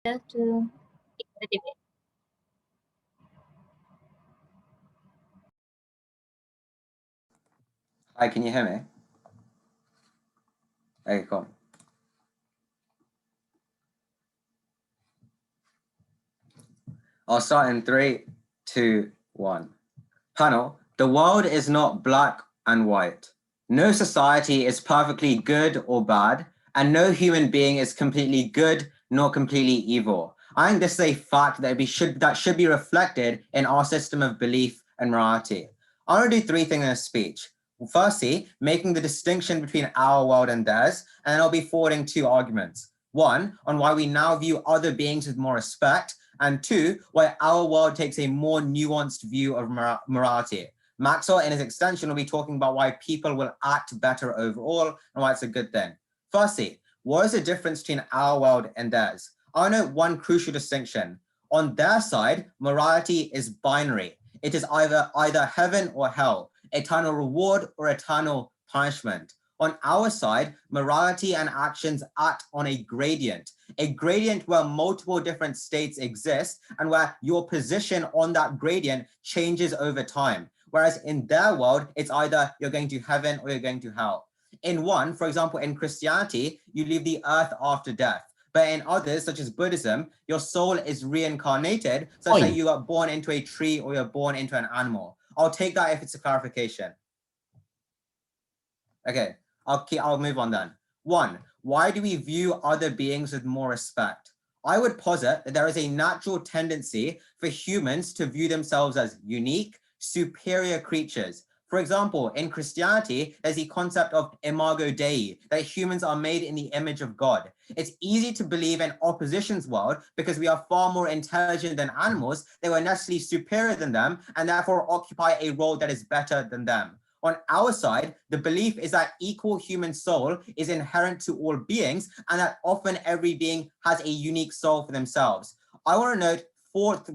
to the debate. Hi, can you hear me? Okay, cool. I'll start in 3, 2, 1. Panel, the world is not black and white. No society is perfectly good or bad, and no human being is completely good nor completely evil. I think this is a fact that should be reflected in our system of belief and morality. I want to do 3 things in this speech. Firstly, making the distinction between our world and theirs, and then I'll be forwarding 2 arguments. 1, on why we now view other beings with more respect, and 2, why our world takes a more nuanced view of morality. Maxwell, in his extension, will be talking about why people will act better overall and why it's a good thing. Firstly, what is the difference between our world and theirs? I know one crucial distinction. On their side, morality is binary. It is either heaven or hell, eternal reward or eternal punishment. On our side, morality and actions act on a gradient where multiple different states exist and where your position on that gradient changes over time. Whereas in their world, it's either you're going to heaven or you're going to hell. In one, for example, in Christianity, you leave the earth after death. But in others, such as Buddhism, your soul is reincarnated, such that you are born into a tree or you're born into an animal. I'll take that if it's a clarification. Okay, I'll move on then. 1, why do we view other beings with more respect? I would posit that there is a natural tendency for humans to view themselves as unique, superior creatures. For example, in Christianity, there's the concept of imago Dei, that humans are made in the image of God. It's easy to believe in opposition's world because we are far more intelligent than animals, they were necessarily superior than them, and therefore occupy a role that is better than them. On our side, the belief is that equal human soul is inherent to all beings and that often every being has a unique soul for themselves. I want to note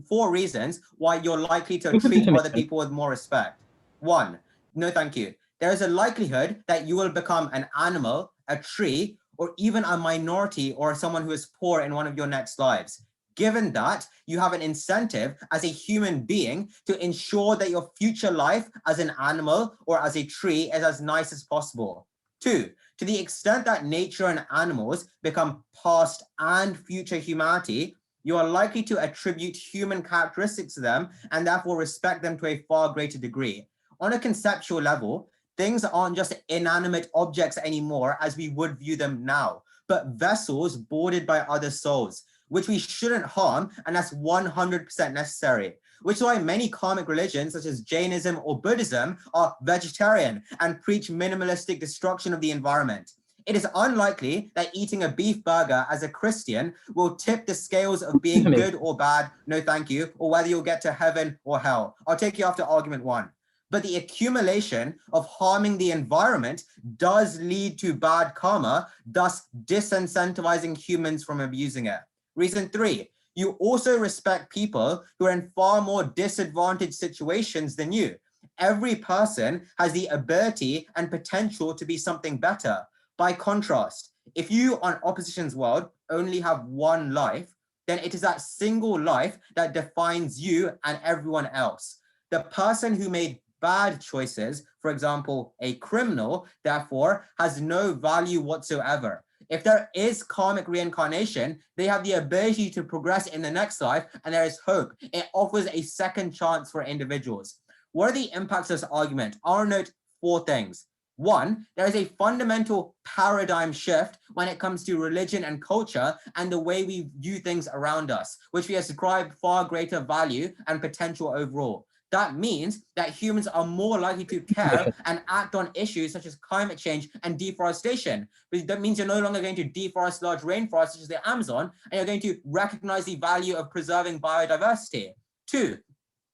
four reasons why you're likely to treat other people with more respect. 1, no thank you. There is a likelihood that you will become an animal, a tree, or even a minority or someone who is poor in one of your next lives. Given that, you have an incentive as a human being to ensure that your future life as an animal or as a tree is as nice as possible. 2, to the extent that nature and animals become past and future humanity, you are likely to attribute human characteristics to them and therefore respect them to a far greater degree. On a conceptual level, things aren't just inanimate objects anymore as we would view them now, but vessels boarded by other souls, which we shouldn't harm, and that's 100% necessary. Which is why many karmic religions, such as Jainism or Buddhism, are vegetarian and preach minimalistic destruction of the environment. It is unlikely that eating a beef burger as a Christian will tip the scales of being good or bad, no thank you, or whether you'll get to heaven or hell. I'll take you after argument 1. But the accumulation of harming the environment does lead to bad karma, thus disincentivizing humans from abusing it. Reason 3, you also respect people who are in far more disadvantaged situations than you. Every person has the ability and potential to be something better. By contrast, if you on opposition's world only have one life, then it is that single life that defines you and everyone else. The person who made bad choices, for example, a criminal, therefore has no value whatsoever. If there is karmic reincarnation, they have the ability to progress in the next life, and there is hope. It offers a second chance for individuals. What are the impacts of this argument? I'll note 4 things. 1, there is a fundamental paradigm shift when it comes to religion and culture and the way we view things around us, which we ascribe far greater value and potential overall. That means that humans are more likely to care and act on issues such as climate change and deforestation. But that means you're no longer going to deforest large rainforests such as the Amazon, and you're going to recognize the value of preserving biodiversity. 2,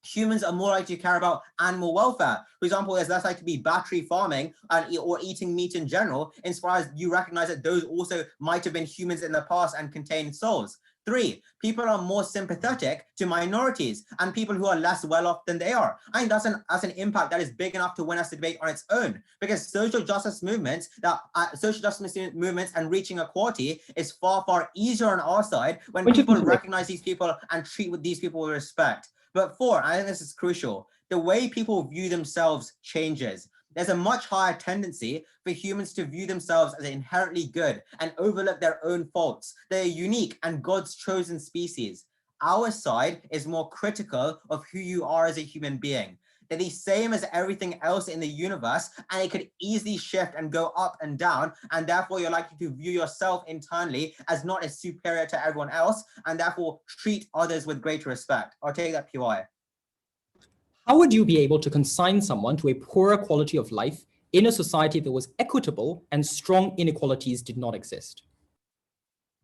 humans are more likely to care about animal welfare. For example, there's less likely to be battery farming or eating meat in general, insofar as you recognize that those also might have been humans in the past and contain souls. 3, people are more sympathetic to minorities and people who are less well off than they are. I think that's an impact that is big enough to win us the debate on its own, because social justice movements and reaching equality is far easier on our side when people recognize these people and treat these people with respect. But 4, I think this is crucial, the way people view themselves changes. There's a much higher tendency for humans to view themselves as inherently good and overlook their own faults. They're unique and God's chosen species. Our side is more critical of who you are as a human being. They're the same as everything else in the universe, and it could easily shift and go up and down, and therefore you're likely to view yourself internally as not as superior to everyone else, and therefore treat others with greater respect. I'll take that PY. How would you be able to consign someone to a poorer quality of life in a society that was equitable and strong inequalities did not exist?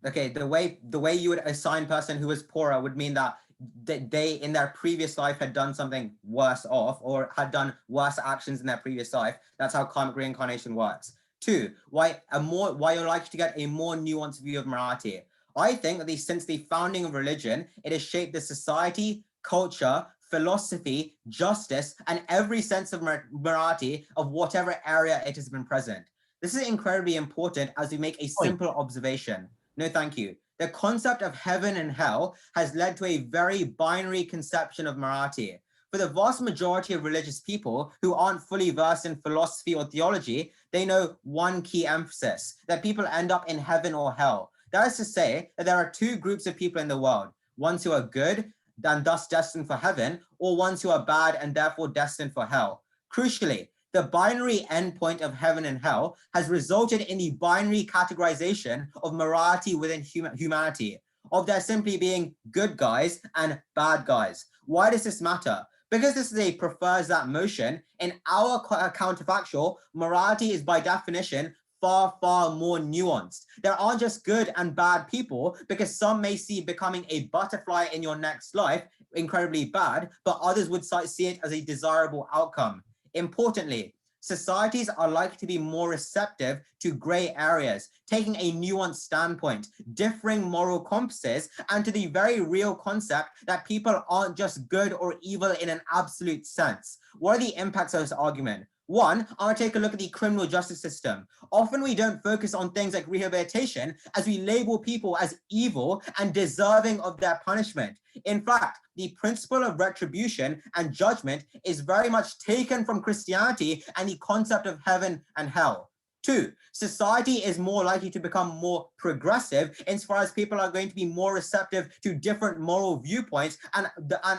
Okay, the way you would assign a person who was poorer would mean that they in their previous life had done something worse off or had done worse actions in their previous life. That's how karmic reincarnation works. 2, why you're likely to get a more nuanced view of morality. I think that since the founding of religion, it has shaped the society, culture, philosophy, justice, and every sense of morality of whatever area it has been present. This is incredibly important as we make a simple observation. No, thank you. The concept of heaven and hell has led to a very binary conception of morality. For the vast majority of religious people who aren't fully versed in philosophy or theology, they know one key emphasis, that people end up in heaven or hell. That is to say that there are 2 groups of people in the world, ones who are good and thus destined for heaven, or ones who are bad and therefore destined for hell. Crucially, the binary endpoint of heaven and hell has resulted in the binary categorization of morality within humanity, of there simply being good guys and bad guys. Why does this matter? Because this is a prefers that motion. In our counterfactual, morality is by definition far more nuanced. There aren't just good and bad people, because some may see becoming a butterfly in your next life incredibly bad, but others would see it as a desirable outcome. Importantly, societies are likely to be more receptive to gray areas, taking a nuanced standpoint, differing moral compasses, and to the very real concept that people aren't just good or evil in an absolute sense. What are the impacts of this argument? 1, I want to take a look at the criminal justice system. Often we don't focus on things like rehabilitation as we label people as evil and deserving of their punishment. In fact, the principle of retribution and judgment is very much taken from Christianity and the concept of heaven and hell. 2, society is more likely to become more progressive insofar as people are going to be more receptive to different moral viewpoints, and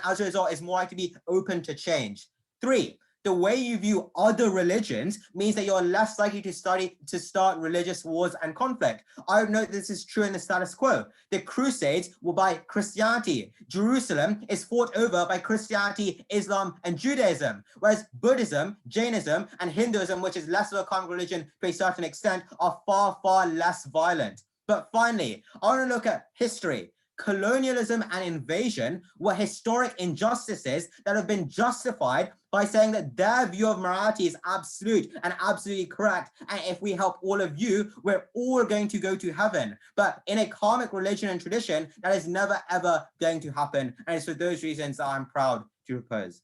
as a result is more likely to be open to change. 3, the way you view other religions means that you're less likely to start religious wars and conflict. I would note this is true in the status quo. The Crusades were by Christianity. Jerusalem is fought over by Christianity, Islam, and Judaism, whereas Buddhism, Jainism, and Hinduism, which is less of a common religion to a certain extent, are far less violent. But finally, I want to look at history. Colonialism and invasion were historic injustices that have been justified by saying that their view of morality is absolute and absolutely correct. And if we help all of you, we're all going to go to heaven. But in a karmic religion and tradition, that is never, ever going to happen. And it's for those reasons that I'm proud to propose.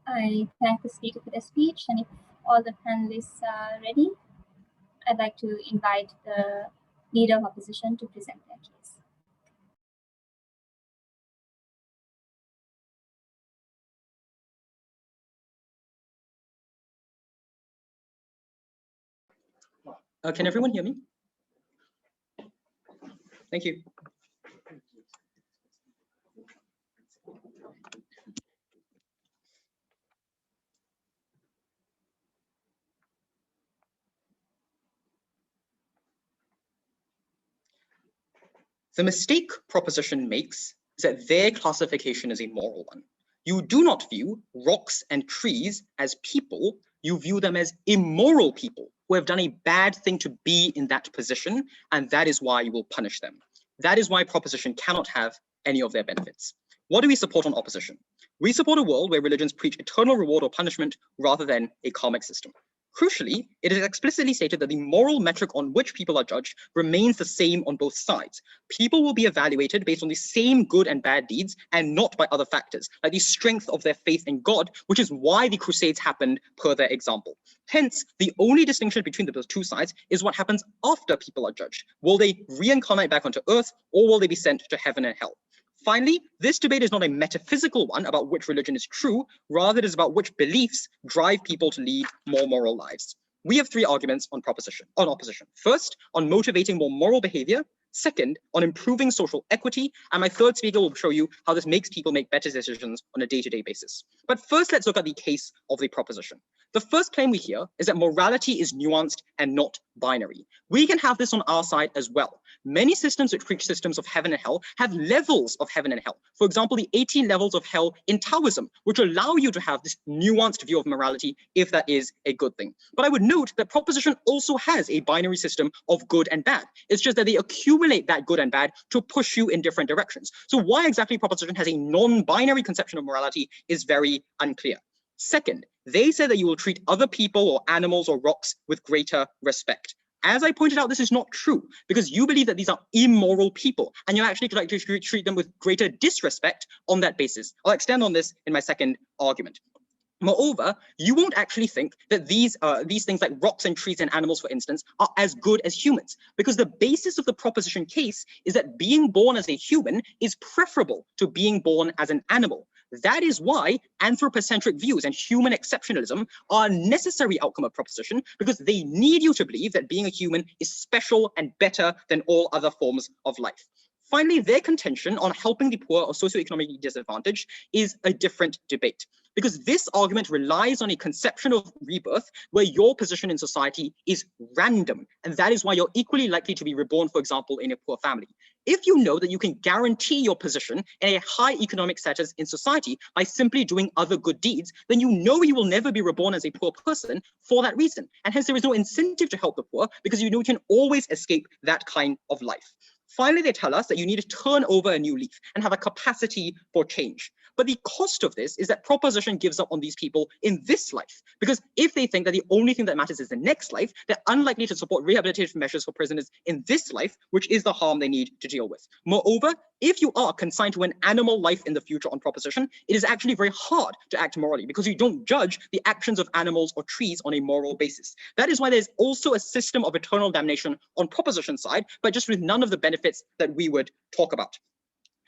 I thank the speaker for their speech, and if all the panelists are ready, I'd like to invite the leader of opposition to present their case. Can everyone hear me? Thank you. The mistake proposition makes is that their classification is a moral one. You do not view rocks and trees as people, you view them as immoral people who have done a bad thing to be in that position, and that is why you will punish them. That is why proposition cannot have any of their benefits. What do we support on opposition? We support a world where religions preach eternal reward or punishment rather than a karmic system. Crucially, it is explicitly stated that the moral metric on which people are judged remains the same on both sides. People will be evaluated based on the same good and bad deeds and not by other factors, like the strength of their faith in God, which is why the Crusades happened per their example. Hence, the only distinction between the two sides is what happens after people are judged. Will they reincarnate back onto earth, or will they be sent to heaven and hell? Finally, this debate is not a metaphysical one about which religion is true, rather it is about which beliefs drive people to lead more moral lives. We have three arguments on opposition. First, on motivating more moral behavior. Second, on improving social equity. And my third speaker will show you how this makes people make better decisions on a day-to-day basis. But first, let's look at the case of the proposition. The first claim we hear is that morality is nuanced and not binary. We can have this on our side as well. Many systems which preach systems of heaven and hell have levels of heaven and hell. For example, the 18 levels of hell in Taoism, which allow you to have this nuanced view of morality if that is a good thing. But I would note that proposition also has a binary system of good and bad. It's just that they accumulate that good and bad to push you in different directions. So why exactly proposition has a non-binary conception of morality is very unclear. Second, they say that you will treat other people or animals or rocks with greater respect. As I pointed out, this is not true because you believe that these are immoral people and you actually like to treat them with greater disrespect on that basis. I'll extend on this in my second argument. Moreover, you won't actually think that these things like rocks and trees and animals, for instance, are as good as humans, because the basis of the proposition case is that being born as a human is preferable to being born as an animal. That is why anthropocentric views and human exceptionalism are a necessary outcome of proposition, because they need you to believe that being a human is special and better than all other forms of life. Finally, their contention on helping the poor or socioeconomically disadvantaged is a different debate, because this argument relies on a conception of rebirth where your position in society is random, and that is why you're equally likely to be reborn, for example, in a poor family. If you know that you can guarantee your position in a high economic status in society by simply doing other good deeds, then you know you will never be reborn as a poor person for that reason. And hence there is no incentive to help the poor because you know you can always escape that kind of life. Finally, they tell us that you need to turn over a new leaf and have a capacity for change. But the cost of this is that proposition gives up on these people in this life, because if they think that the only thing that matters is the next life, they're unlikely to support rehabilitative measures for prisoners in this life, which is the harm they need to deal with. Moreover, if you are consigned to an animal life in the future on proposition, it is actually very hard to act morally because you don't judge the actions of animals or trees on a moral basis. That is why there's also a system of eternal damnation on proposition side, but just with none of the benefits that we would talk about.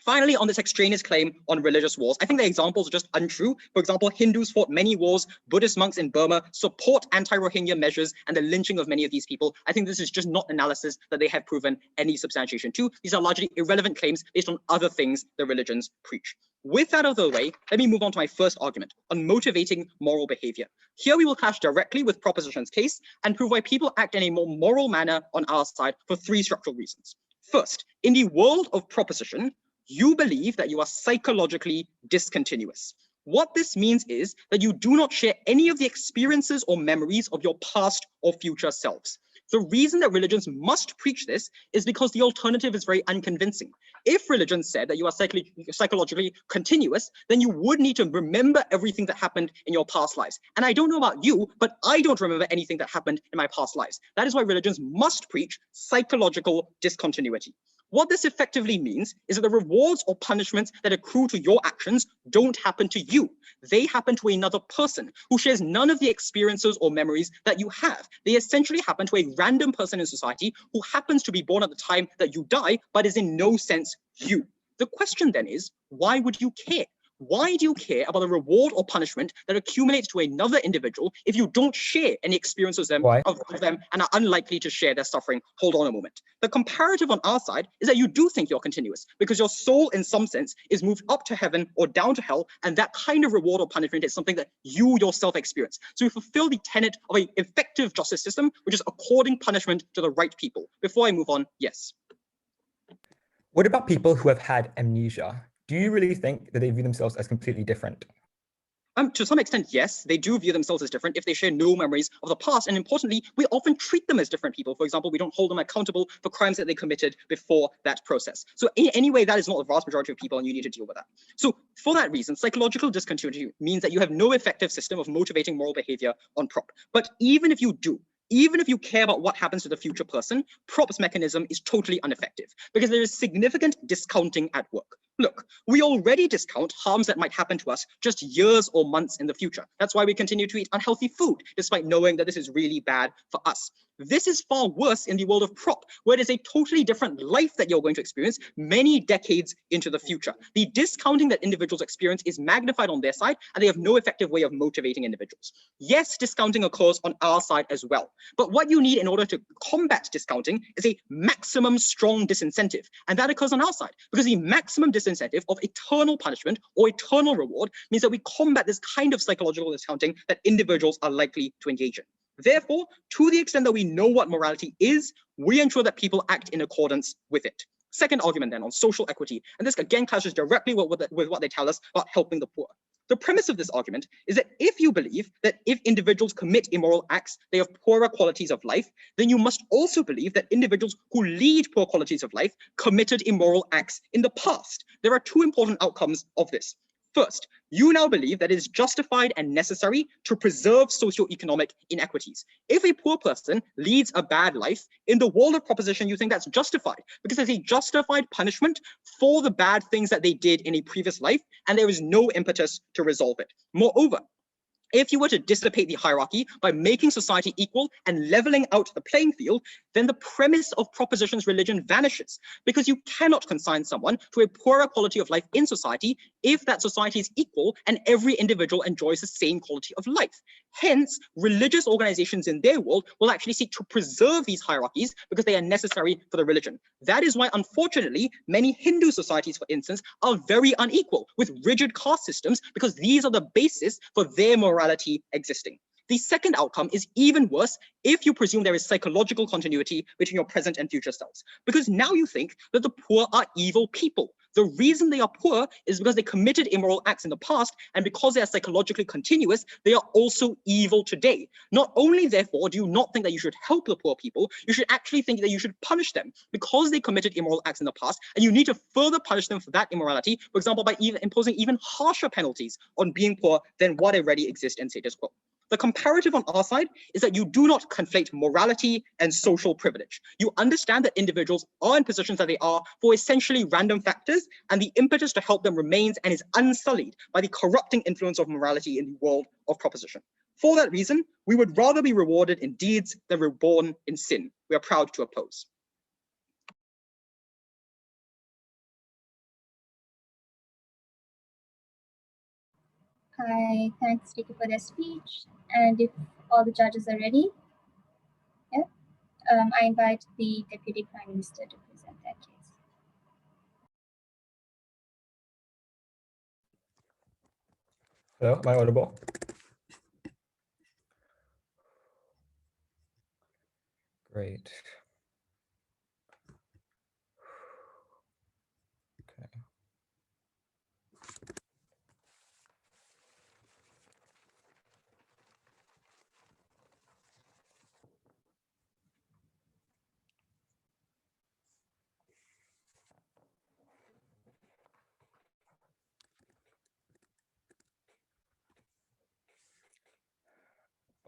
Finally, on this extraneous claim on religious wars, I think the examples are just untrue. For example, Hindus fought many wars, Buddhist monks in Burma support anti-Rohingya measures and the lynching of many of these people. I think this is just not analysis that they have proven any substantiation to. These are largely irrelevant claims based on other things the religions preach. With that out of the way, let me move on to my first argument on motivating moral behavior. Here we will clash directly with proposition's case and prove why people act in a more moral manner on our side for three structural reasons. First, in the world of proposition, you believe that you are psychologically discontinuous. What this means is that you do not share any of the experiences or memories of your past or future selves. The reason that religions must preach this is because the alternative is very unconvincing. If religion said that you are psychologically continuous, then you would need to remember everything that happened in your past lives. And I don't know about you, but I don't remember anything that happened in my past lives. That is why religions must preach psychological discontinuity. What this effectively means is that the rewards or punishments that accrue to your actions don't happen to you. They happen to another person who shares none of the experiences or memories that you have. They essentially happen to a random person in society who happens to be born at the time that you die, but is in no sense you. The question then is, why would you care? Why do you care about the reward or punishment that accumulates to another individual if you don't share any experiences of them and are unlikely to share their suffering? Hold on a moment. The comparative on our side is that you do think you're continuous because your soul in some sense is moved up to heaven or down to hell, and that kind of reward or punishment is something that you yourself experience. So you fulfill the tenet of an effective justice system, which is according punishment to the right people. Before I move on, yes. What about people who have had amnesia? Do you really think that they view themselves as completely different? To some extent, yes, they do view themselves as different if they share no memories of the past. And importantly, we often treat them as different people. For example, we don't hold them accountable for crimes that they committed before that process. So in any way, that is not the vast majority of people, and you need to deal with that. So for that reason, psychological discontinuity means that you have no effective system of motivating moral behavior on prop. But even if you do, even if you care about what happens to the future person, prop's mechanism is totally ineffective because there is significant discounting at work. Look, we already discount harms that might happen to us just years or months in the future. That's why we continue to eat unhealthy food, despite knowing that this is really bad for us. This is far worse in the world of prop, where it is a totally different life that you're going to experience many decades into the future. The discounting that individuals experience is magnified on their side, and they have no effective way of motivating individuals. Yes, discounting occurs on our side as well. But what you need in order to combat discounting is a maximum strong disincentive. And that occurs on our side because the maximum disincentive of eternal punishment or eternal reward means that we combat this kind of psychological discounting that individuals are likely to engage in. Therefore, to the extent that we know what morality is, we ensure that people act in accordance with it. Second argument then on social equity, and this again clashes directly with what they tell us about helping the poor. The premise of this argument is that if you believe that if individuals commit immoral acts, they have poorer qualities of life, then you must also believe that individuals who lead poor qualities of life committed immoral acts in the past. There are two important outcomes of this. First, you now believe that it is justified and necessary to preserve socioeconomic inequities. If a poor person leads a bad life, in the world of proposition, you think that's justified because there's a justified punishment for the bad things that they did in a previous life, and there is no impetus to resolve it. Moreover, if you were to dissipate the hierarchy by making society equal and leveling out the playing field, then the premise of proposition's religion vanishes because you cannot consign someone to a poorer quality of life in society if that society is equal and every individual enjoys the same quality of life. Hence, religious organizations in their world will actually seek to preserve these hierarchies because they are necessary for the religion. That is why, unfortunately, many Hindu societies, for instance, are very unequal with rigid caste systems because these are the basis for their morality existing. The second outcome is even worse if you presume there is psychological continuity between your present and future selves, because now you think that the poor are evil people. The reason they are poor is because they committed immoral acts in the past, and because they are psychologically continuous, they are also evil today. Not only, therefore, do you not think that you should help the poor people, you should actually think that you should punish them because they committed immoral acts in the past, and you need to further punish them for that immorality, for example, by imposing even harsher penalties on being poor than what already exists in status quo. The comparative on our side is that you do not conflate morality and social privilege. You understand that individuals are in positions that they are for essentially random factors, and the impetus to help them remains and is unsullied by the corrupting influence of morality in the world of proposition. For that reason, we would rather be rewarded in deeds than reborn in sin. We are proud to oppose. I thank the speaker for their speech, and if all the judges are ready, I invite the Deputy Prime Minister to present their case. Hello, am I audible? Great. Okay.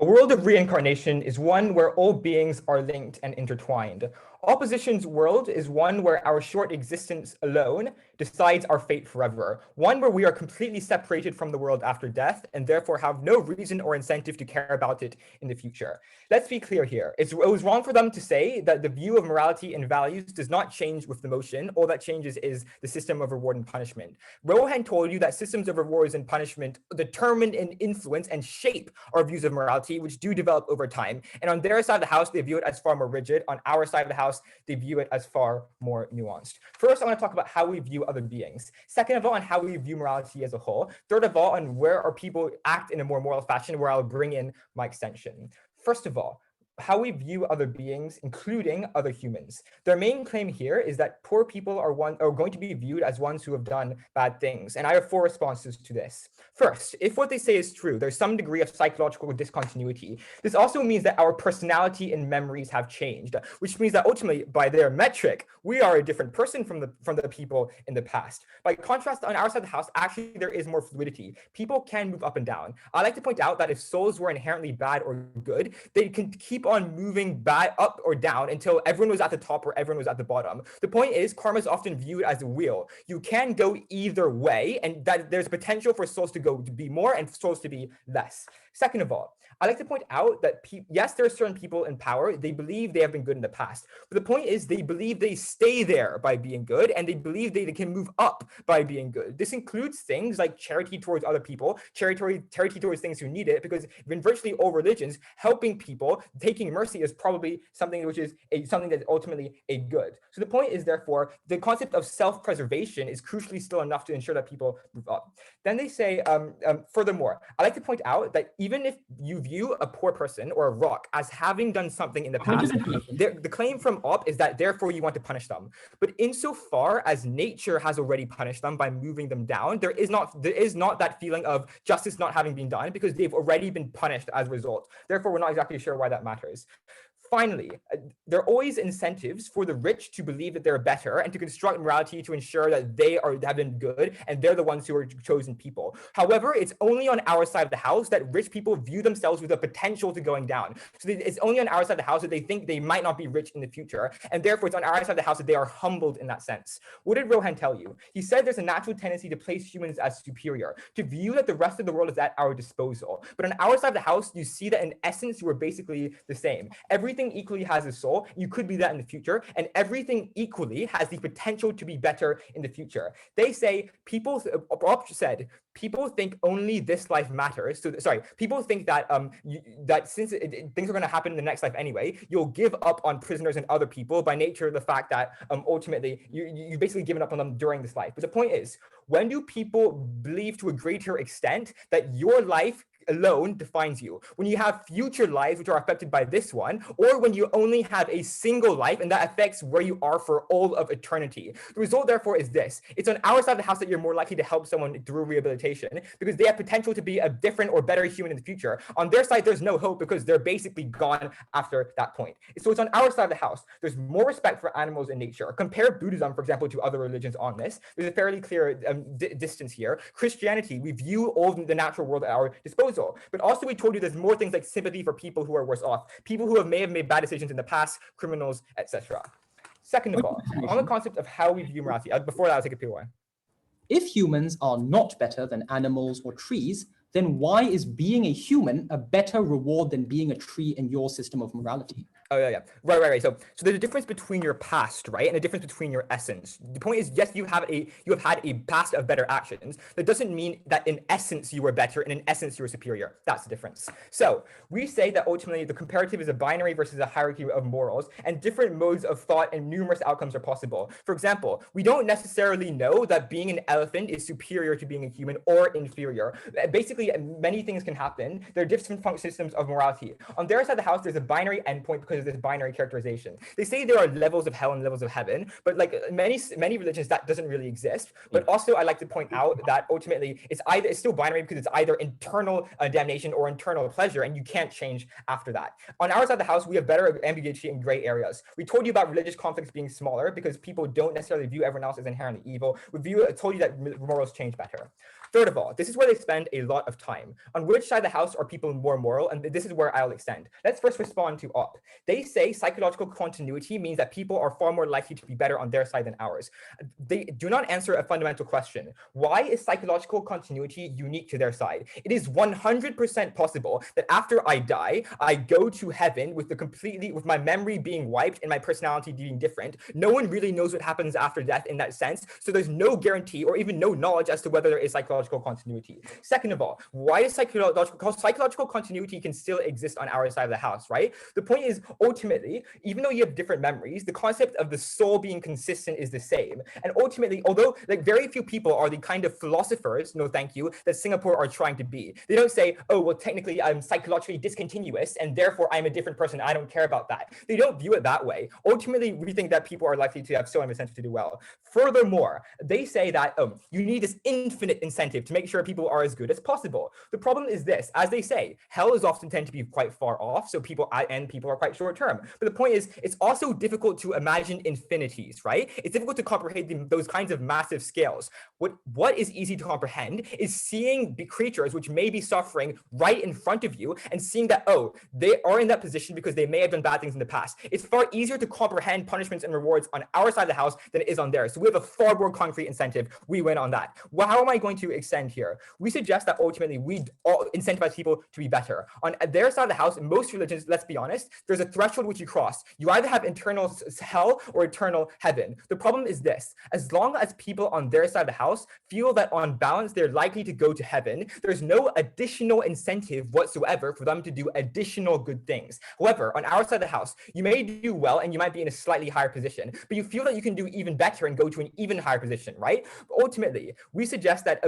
A world of reincarnation is one where all beings are linked and intertwined. Opposition's world is one where our short existence alone decides our fate forever, one where we are completely separated from the world after death and therefore have no reason or incentive to care about it in the future. Let's be clear here. It was wrong for them to say that the view of morality and values does not change with the motion. All that changes is the system of reward and punishment. Rohan told you that systems of rewards and punishment determine and influence and shape our views of morality, which do develop over time. And on their side of the house, they view it as far more rigid. On our side of the house, they view it as far more nuanced. First, I want to talk about how we view other beings. Second of all, on how we view morality as a whole. Third of all, on where our people act in a more moral fashion, where I'll bring in my extension. First of all, how we view other beings, including other humans. Their main claim here is that poor people are going to be viewed as ones who have done bad things. And I have 4 responses to this. First, if what they say is true, there's some degree of psychological discontinuity. This also means that our personality and memories have changed, which means that ultimately, by their metric, we are a different person from the people in the past. By contrast, on our side of the house, actually there is more fluidity. People can move up and down. I like to point out that if souls were inherently bad or good, they can keep on moving bad up or down until everyone was at the top or everyone was at the bottom. The point is, karma is often viewed as a wheel. You can go either way, and that there's potential for souls to be more and souls to be less. Second of all, I like to point out that yes, there are certain people in power, they believe they have been good in the past. But the point is, they believe they stay there by being good, and they believe they can move up by being good. This includes things like charity towards other people, charity towards things who need it, because in virtually all religions, helping people, taking mercy is probably something which is something that's ultimately a good. So the point is, therefore, the concept of self-preservation is crucially still enough to ensure that people move up. Then they say, furthermore, I like to point out that even if you view a poor person or a rock as having done something in the past, the claim from Op is that therefore you want to punish them. But insofar as nature has already punished them by moving them down, there is not that feeling of justice not having been done because they've already been punished as a result. Therefore, we're not exactly sure why that matters. Finally, there are always incentives for the rich to believe that they're better and to construct morality to ensure that they have been good and they're the ones who are chosen people. However, it's only on our side of the house that rich people view themselves with a potential to going down. So it's only on our side of the house that they think they might not be rich in the future, and therefore it's on our side of the house that they are humbled in that sense. What did Rohan tell you? He said there's a natural tendency to place humans as superior, to view that the rest of the world is at our disposal. But on our side of the house, you see that in essence, you are basically the same. Everything equally has a soul. You could be that in the future, and everything equally has the potential to be better in the future. They say people think only this life matters. So sorry, people think that that since things are going to happen in the next life anyway, you'll give up on prisoners and other people by nature of the fact that ultimately you basically given up on them during this life. But the point is, when do people believe to a greater extent that your life alone defines you? When you have future lives which are affected by this one, or when you only have a single life and that affects where you are for all of eternity. The result, therefore, is this. It's on our side of the house that you're more likely to help someone through rehabilitation because they have potential to be a different or better human in the future. On their side, there's no hope because they're basically gone after that point. So it's on our side of the house. There's more respect for animals in nature. Compare Buddhism, for example, to other religions on this. There's a fairly clear distance here. Christianity, we view all the natural world at our disposal. But also we told you there's more things like sympathy for people who are worse off, people who may have made bad decisions in the past, criminals, etc. Second of all, on the concept of how we view morality, before that, I'll take a POI. If humans are not better than animals or trees, then why is being a human a better reward than being a tree in your system of morality? Oh, yeah. Right. So there's a difference between your past, right? And a difference between your essence. The point is, yes, you have had a past of better actions. That doesn't mean that in essence you were better and in essence you were superior. That's the difference. So we say that ultimately the comparative is a binary versus a hierarchy of morals, and different modes of thought and numerous outcomes are possible. For example, we don't necessarily know that being an elephant is superior to being a human or inferior. Basically, many things can happen. There are different systems of morality. On their side of the house, there's a binary endpoint because of this binary characterization. They say there are levels of hell and levels of heaven, but like many religions, that doesn't really exist. But also, I like to point out that ultimately it's still binary because it's either internal damnation or internal pleasure, and you can't change after that. On our side of the house, we have better ambiguity in gray areas. We told you about religious conflicts being smaller because people don't necessarily view everyone else as inherently evil. Told you that morals change better. Third of all, this is where they spend a lot of time. On which side of the house are people more moral? And this is where I'll extend. Let's first respond to Op. They say psychological continuity means that people are far more likely to be better on their side than ours. They do not answer a fundamental question. Why is psychological continuity unique to their side? It is 100% possible that after I die, I go to heaven with my memory being wiped and my personality being different. No one really knows what happens after death in that sense. So there's no guarantee or even no knowledge as to whether there is psychological psychological continuity. Second of all, why is psychological continuity can still exist on our side of the house, right? The point is, ultimately, even though you have different memories, the concept of the soul being consistent is the same. And ultimately, although like very few people are the kind of philosophers, no thank you, that Singapore are trying to be. They don't say, oh, well, technically I'm psychologically discontinuous and therefore I'm a different person. I don't care about that. They don't view it that way. Ultimately, we think that people are likely to have so much incentive to do well. Furthermore, they say that you need this infinite incentive to make sure people are as good as possible. The problem is this, as they say, hell is often tend to be quite far off, so people are quite short term. But the point is, it's also difficult to imagine infinities, right? It's difficult to comprehend those kinds of massive scales. What is easy to comprehend is seeing the creatures which may be suffering right in front of you and seeing that, oh, they are in that position because they may have done bad things in the past. It's far easier to comprehend punishments and rewards on our side of the house than it is on theirs. So we have a far more concrete incentive. We win on that. Well, how am I going to extend here? We suggest that ultimately we all incentivize people to be better. On their side of the house, in most religions, let's be honest, there's a threshold which you cross. You either have eternal hell or eternal heaven. The problem is this: as long as people on their side of the house feel that on balance they're likely to go to heaven, there's no additional incentive whatsoever for them to do additional good things. However, on our side of the house, you may do well and you might be in a slightly higher position, but you feel that you can do even better and go to an even higher position, right? But ultimately, we suggest that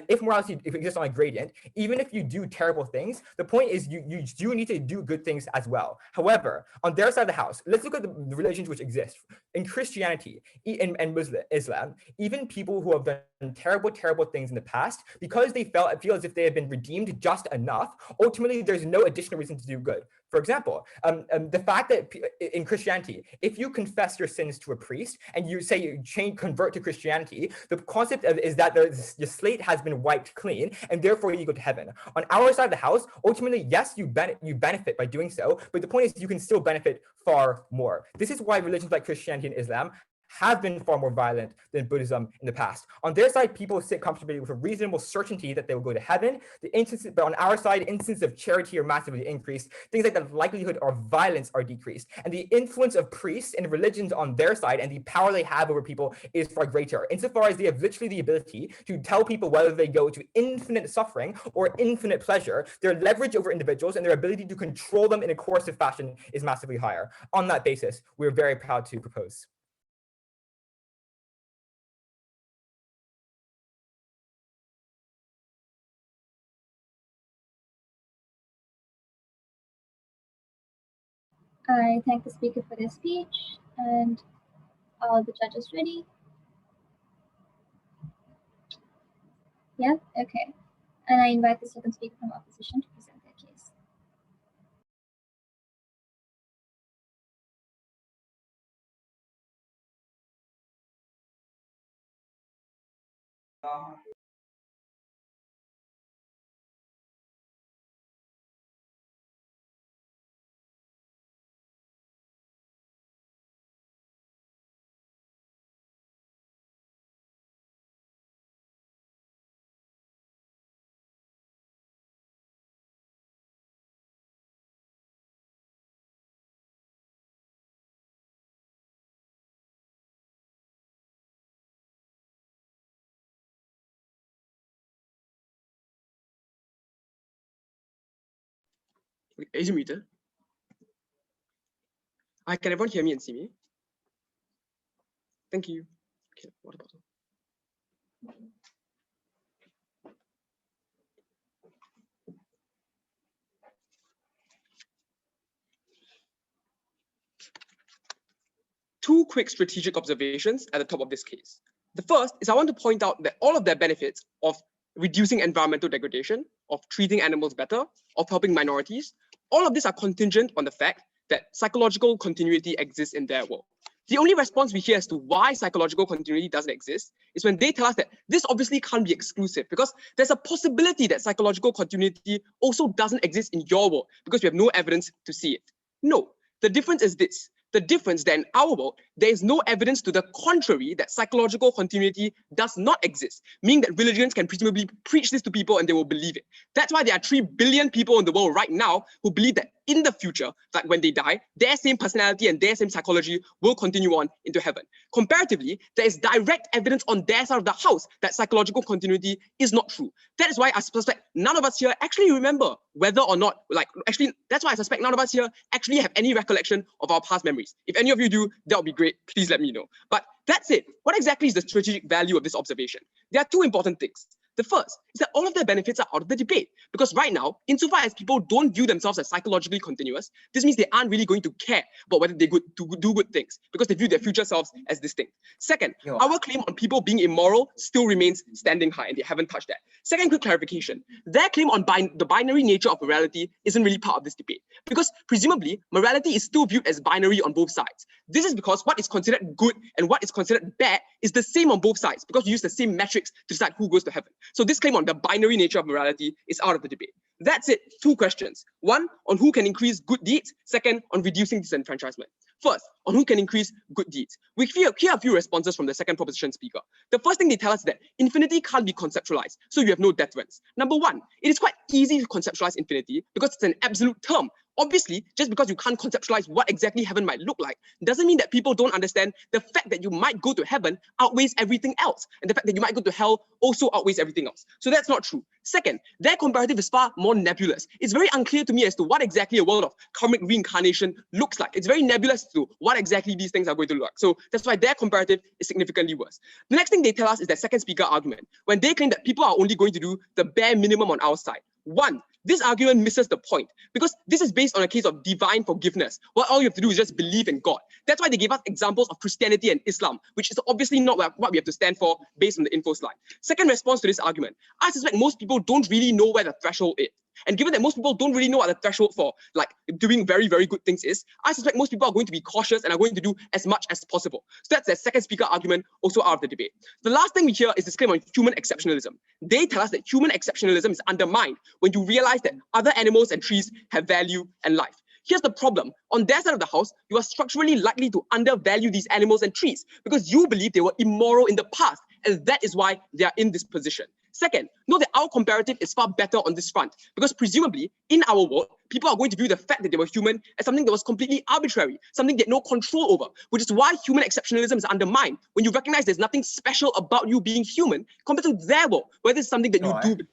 if morality exists on a gradient, even if you do terrible things, the point is you do need to do good things as well. However, on their side of the house, let's look at the religions which exist. In Christianity and Islam, even people who have done terrible things in the past, because they feel as if they have been redeemed just enough, ultimately there's no additional reason to do good. For example, the fact that in Christianity, if you confess your sins to a priest and you say you convert to Christianity, the concept is that your slate has been wiped clean and therefore you go to heaven. On our side of the house, ultimately, yes, you benefit by doing so, but the point is you can still benefit far more. This is why religions like Christianity and Islam have been far more violent than Buddhism in the past. On their side, people sit comfortably with a reasonable certainty that they will go to heaven. But on our side, instances of charity are massively increased. Things like the likelihood of violence are decreased. And the influence of priests and religions on their side and the power they have over people is far greater, insofar as they have literally the ability to tell people whether they go to infinite suffering or infinite pleasure. Their leverage over individuals and their ability to control them in a coercive fashion is massively higher. On that basis, we're very proud to propose. I thank the speaker for their speech, and are the judges ready? Yeah, okay. And I invite the second speaker from opposition to present their case. Is it muted? Can everyone hear me and see me? Thank you. Okay, what about two quick strategic observations at the top of this case. The first is I want to point out that all of their benefits of reducing environmental degradation, of treating animals better, of helping minorities, all of these are contingent on the fact that psychological continuity exists in their world. The only response we hear as to why psychological continuity doesn't exist is when they tell us that this obviously can't be exclusive because there's a possibility that psychological continuity also doesn't exist in your world because we have no evidence to see it. No, the difference is this. The difference that in our world, there is no evidence to the contrary that psychological continuity does not exist, meaning that religions can presumably preach this to people and they will believe it. That's why there are 3 billion people in the world right now who believe that in the future, like when they die, their same personality and their same psychology will continue on into heaven. Comparatively, there is direct evidence on their side of the house that psychological continuity is not true. That is why I suspect none of us here actually remember whether or not, that's why I suspect none of us here actually have any recollection of our past memories. If any of you do, that would be great. Please let me know. But that's it. What exactly is the strategic value of this observation? There are two important things. The first is that all of their benefits are out of the debate, because right now, insofar as people don't view themselves as psychologically continuous, this means they aren't really going to care about whether they do good things, because they view their future selves as distinct. Second, our claim on people being immoral still remains standing high, and they haven't touched that. Second quick clarification, their claim on the binary nature of morality isn't really part of this debate, because presumably, morality is still viewed as binary on both sides. This is because what is considered good and what is considered bad is the same on both sides, because we use the same metrics to decide who goes to heaven. So this claim on the binary nature of morality is out of the debate. That's it. Two questions. One, on who can increase good deeds. Second, on reducing disenfranchisement. First, on who can increase good deeds. We hear a few responses from the second proposition speaker. The first thing they tell us is that infinity can't be conceptualized, so you have no death threats. Number one, it is quite easy to conceptualize infinity because it's an absolute term. Obviously, just because you can't conceptualize what exactly heaven might look like doesn't mean that people don't understand the fact that you might go to heaven outweighs everything else, and the fact that you might go to hell also outweighs everything else. So that's not true. Second, their comparative is far more nebulous. It's very unclear to me as to what exactly a world of karmic reincarnation looks like. It's very nebulous to what exactly these things are going to look like. So that's why their comparative is significantly worse. The next thing they tell us is that second speaker argument, when they claim that people are only going to do the bare minimum on our side. One, this argument misses the point because this is based on a case of divine forgiveness. What all you have to do is just believe in God. That's why they gave us examples of Christianity and Islam, which is obviously not what we have to stand for based on the info slide. Second response to this argument, I suspect most people don't really know where the threshold is. And given that most people don't really know what the threshold for like doing very, very good things is, I suspect most people are going to be cautious and are going to do as much as possible. So that's the second speaker argument, also out of the debate. The last thing we hear is this claim on human exceptionalism. They tell us that human exceptionalism is undermined when you realize that other animals and trees have value and life. Here's the problem. On their side of the house, you are structurally likely to undervalue these animals and trees because you believe they were immoral in the past, and that is why they are in this position. Second, note that our comparative is far better on this front because presumably in our world, people are going to view the fact that they were human as something that was completely arbitrary, something they had no control over, which is why human exceptionalism is undermined when you recognize there's nothing special about you being human compared to their world, where this is something that you do.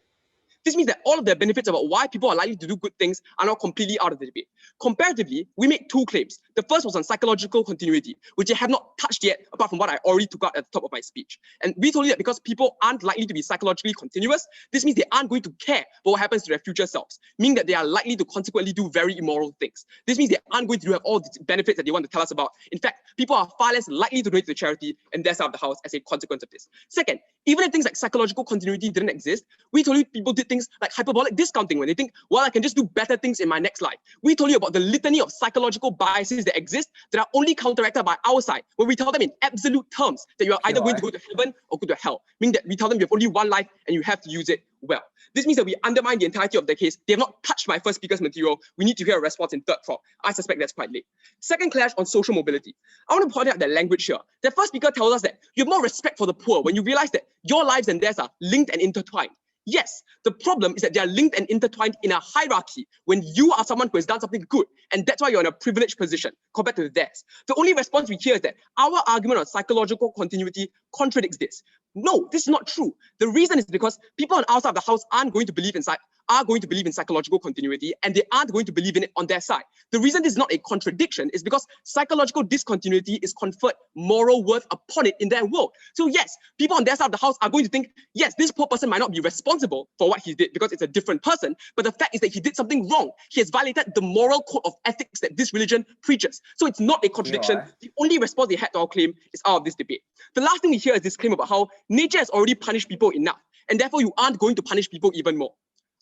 This means that all of the benefits about why people are likely to do good things are now completely out of the debate. Comparatively, we made two claims. The first was on psychological continuity, which I have not touched yet, apart from what I already took out at the top of my speech. And we told you that because people aren't likely to be psychologically continuous, this means they aren't going to care about what happens to their future selves, meaning that they are likely to consequently do very immoral things. This means they aren't going to have all the benefits that they want to tell us about. In fact, people are far less likely to donate to charity and their side of the house as a consequence of this. Second, even if things like psychological continuity didn't exist, we told you people did things like hyperbolic discounting when they think, well, I can just do better things in my next life. We told you about the litany of psychological biases that exist that are only counteracted by our side, where we tell them in absolute terms that you are either going to go to heaven or go to hell, meaning that we tell them you have only one life and you have to use it well. This means that we undermine the entirety of the case. They have not touched my first speaker's material. We need to hear a response in third prop. I suspect that's quite late. Second clash on social mobility. I want to point out the language here. The first speaker tells us that you have more respect for the poor when you realize that your lives and theirs are linked and intertwined. Yes, the problem is that they are linked and intertwined in a hierarchy when you are someone who has done something good, and that's why you're in a privileged position compared to theirs. The only response we hear is that our argument on psychological continuity contradicts this. No, this is not true. The reason is because people on our side of the house are going to believe in psychological continuity, and they aren't going to believe in it on their side. The reason this is not a contradiction is because psychological discontinuity is conferred moral worth upon it in their world. So yes, people on their side of the house are going to think, yes, this poor person might not be responsible for what he did because it's a different person, but the fact is that he did something wrong. He has violated the moral code of ethics that this religion preaches. So it's not a contradiction. The only response they had to our claim is out of this debate. The last thing we hear is this claim about how nature has already punished people enough, and therefore you aren't going to punish people even more.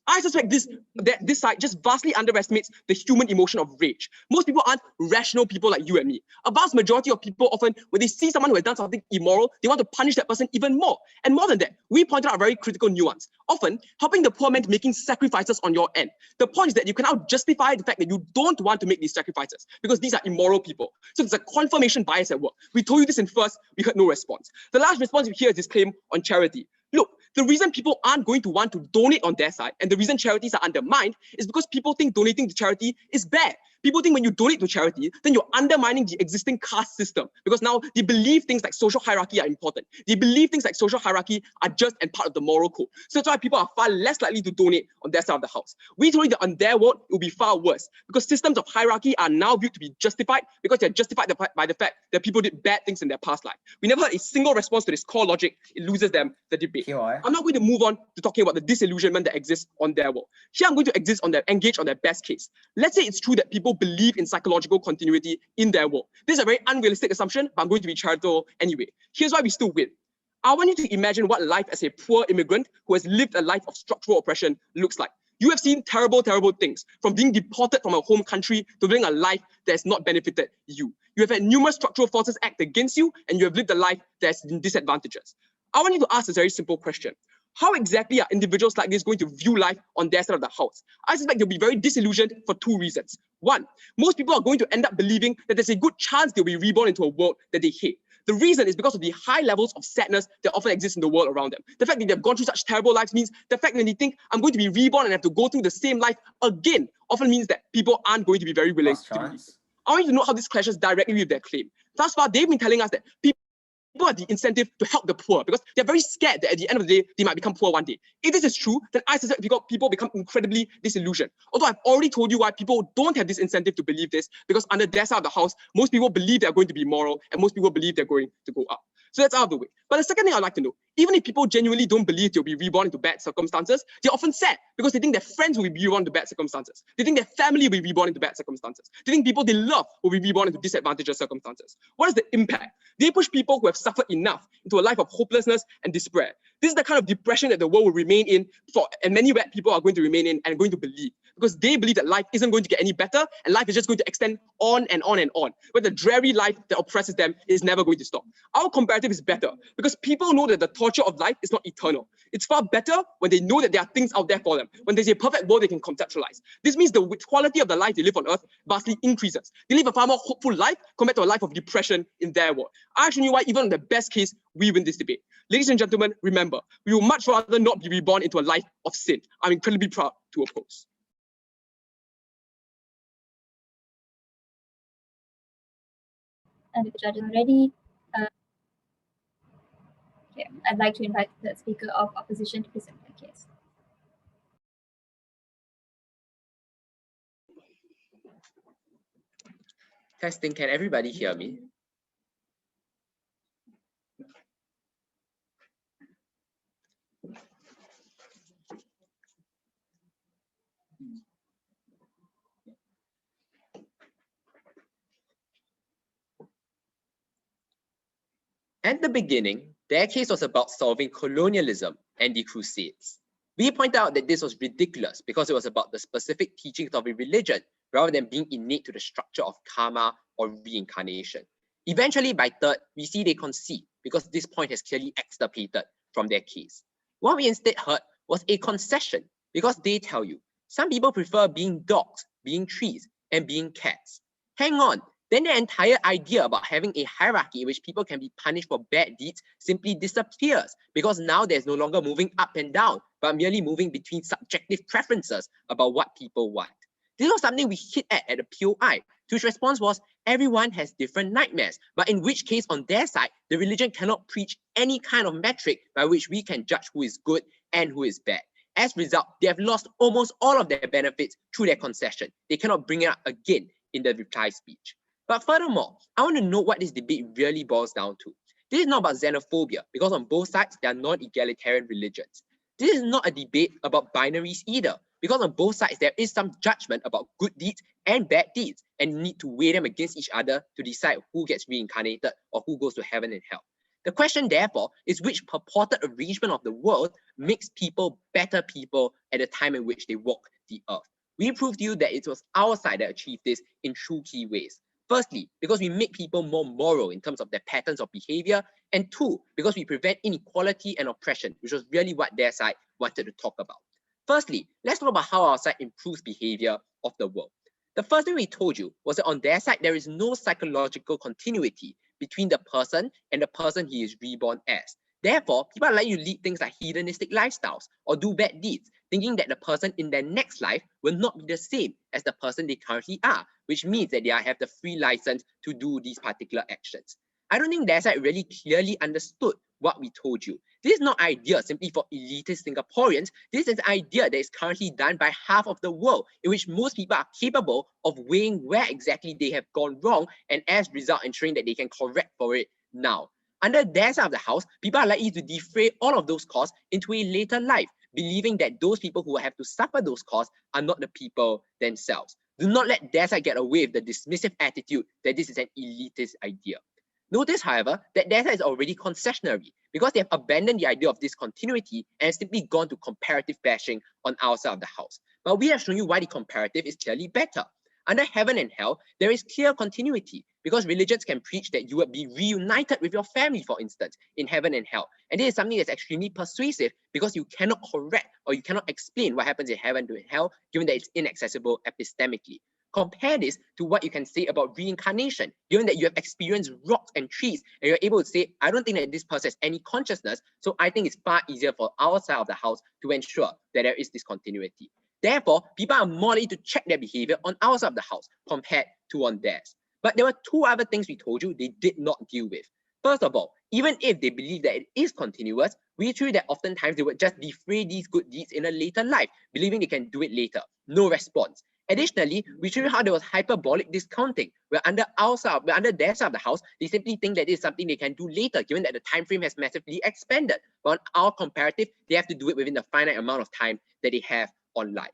I suspect this side just vastly underestimates the human emotion of rage. Most people aren't rational people like you and me. A vast majority of people often, when they see someone who has done something immoral, they want to punish that person even more. And more than that, we pointed out a very critical nuance. Often, helping the poor meant making sacrifices on your end. The point is that you can now justify the fact that you don't want to make these sacrifices because these are immoral people. So there's a confirmation bias at work. We told you this in first, we heard no response. The last response we hear is this claim on charity. Look, The reason people aren't going to want to donate on their side, and the reason charities are undermined, is because people think donating to charity is bad. People think when you donate to charity, then you're undermining the existing caste system, because now they believe things like social hierarchy are important. They believe things like social hierarchy are just and part of the moral code. So that's why people are far less likely to donate on their side of the house. We told you that on their world, it will be far worse, because systems of hierarchy are now viewed to be justified because they're justified by the fact that people did bad things in their past life. We never heard a single response to this core logic. It loses them the debate. I'm not going to move on to talking about the disillusionment that exists on their world. Here I'm going to engage on their best case. Let's say it's true that people believe in psychological continuity in their world. This is a very unrealistic assumption, but I'm going to be charitable anyway. Here's why we still win. I want you to imagine what life as a poor immigrant who has lived a life of structural oppression looks like. You have seen terrible, terrible things, from being deported from a home country to living a life that has not benefited you. You have had numerous structural forces act against you, and you have lived a life that has been disadvantages. I want you to ask a very simple question. How exactly are individuals like this going to view life on their side of the house? I suspect they'll be very disillusioned for two reasons. One, most people are going to end up believing that there's a good chance they'll be reborn into a world that they hate. The reason is because of the high levels of sadness that often exist in the world around them. The fact that they've gone through such terrible lives means the fact that they think, I'm going to be reborn and have to go through the same life again, often means that people aren't going to be very willing to believe it. I want you to know how this clashes directly with their claim. Thus far, they've been telling us that people have the incentive to help the poor because they're very scared that at the end of the day, they might become poor one day. If this is true, then I suspect people become incredibly disillusioned. Although I've already told you why people don't have this incentive to believe this, because under their side of the house, most people believe they're going to be moral and most people believe they're going to go up. So that's out of the way. But the second thing I'd like to know, even if people genuinely don't believe they'll be reborn into bad circumstances, they're often sad because they think their friends will be reborn into bad circumstances. They think their family will be reborn into bad circumstances. They think people they love will be reborn into disadvantageous circumstances. What is the impact? They push people who have suffered enough into a life of hopelessness and despair. This is the kind of depression that the world will remain in for, and many bad people are going to remain in and going to believe, because they believe that life isn't going to get any better and life is just going to extend on and on and on, where the dreary life that oppresses them is never going to stop. Our comparative is better because people know that the torture of life is not eternal. It's far better when they know that there are things out there for them, when there's a perfect world they can conceptualize. This means the quality of the life they live on earth vastly increases. They live a far more hopeful life compared to a life of depression in their world. I actually know why even in the best case, we win this debate. Ladies and gentlemen, remember, we will much rather not be reborn into a life of sin. I'm incredibly proud to oppose. And if the judges are ready, okay, I'd like to invite the Speaker of Opposition to present their case. Testing, can everybody hear me? At the beginning, their case was about solving colonialism and the Crusades. We point out that this was ridiculous because it was about the specific teachings of a religion rather than being innate to the structure of karma or reincarnation. Eventually, by third, we see they concede because this point has clearly extirpated from their case. What we instead heard was a concession because they tell you some people prefer being dogs, being trees, and being cats. Hang on. Then the entire idea about having a hierarchy in which people can be punished for bad deeds simply disappears because now there's no longer moving up and down, but merely moving between subjective preferences about what people want. This was something we hit at the POI, whose response was, everyone has different nightmares, but in which case on their side, the religion cannot preach any kind of metric by which we can judge who is good and who is bad. As a result, they have lost almost all of their benefits through their concession. They cannot bring it up again in the reply speech. But furthermore, I want to know what this debate really boils down to. This is not about xenophobia, because on both sides, there are non-egalitarian religions. This is not a debate about binaries either, because on both sides, there is some judgment about good deeds and bad deeds, and you need to weigh them against each other to decide who gets reincarnated or who goes to heaven and hell. The question, therefore, is which purported arrangement of the world makes people better people at the time in which they walk the earth. We proved to you that it was our side that achieved this in two key ways. Firstly, because we make people more moral in terms of their patterns of behavior, and two, because we prevent inequality and oppression, which was really what their side wanted to talk about. Firstly, let's talk about how our side improves behavior of the world. The first thing we told you was that on their side, there is no psychological continuity between the person and the person he is reborn as. Therefore, people are likely to lead things like hedonistic lifestyles or do bad deeds, thinking that the person in their next life will not be the same as the person they currently are, which means that they have the free license to do these particular actions. I don't think their side really clearly understood what we told you. This is not an idea simply for elitist Singaporeans. This is an idea that is currently done by half of the world, in which most people are capable of weighing where exactly they have gone wrong, and as a result ensuring that they can correct for it now. Under their side of the house, people are likely to defray all of those costs into a later life, believing that those people who have to suffer those costs are not the people themselves. Do not let their side get away with the dismissive attitude that this is an elitist idea. Notice, however, that their side is already concessionary because they have abandoned the idea of discontinuity and have simply gone to comparative bashing on our side of the house. But we have shown you why the comparative is clearly better. Under heaven and hell, there is clear continuity because religions can preach that you would be reunited with your family, for instance, in heaven and hell. And this is something that's extremely persuasive because you cannot correct or you cannot explain what happens in heaven and hell, given that it's inaccessible epistemically. Compare this to what you can say about reincarnation, given that you have experienced rocks and trees, and you're able to say, I don't think that this person has any consciousness, so I think it's far easier for our side of the house to ensure that there is this continuity. Therefore, people are more likely to check their behavior on our side of the house compared to on theirs. But there were two other things we told you they did not deal with. First of all, even if they believe that it is continuous, we told you that oftentimes they would just defray these good deeds in a later life, believing they can do it later. No response. Additionally, we showed you how there was hyperbolic discounting, where under their side of the house, they simply think that this is something they can do later, given that the time frame has massively expanded. But on our comparative, they have to do it within the finite amount of time that they have on life.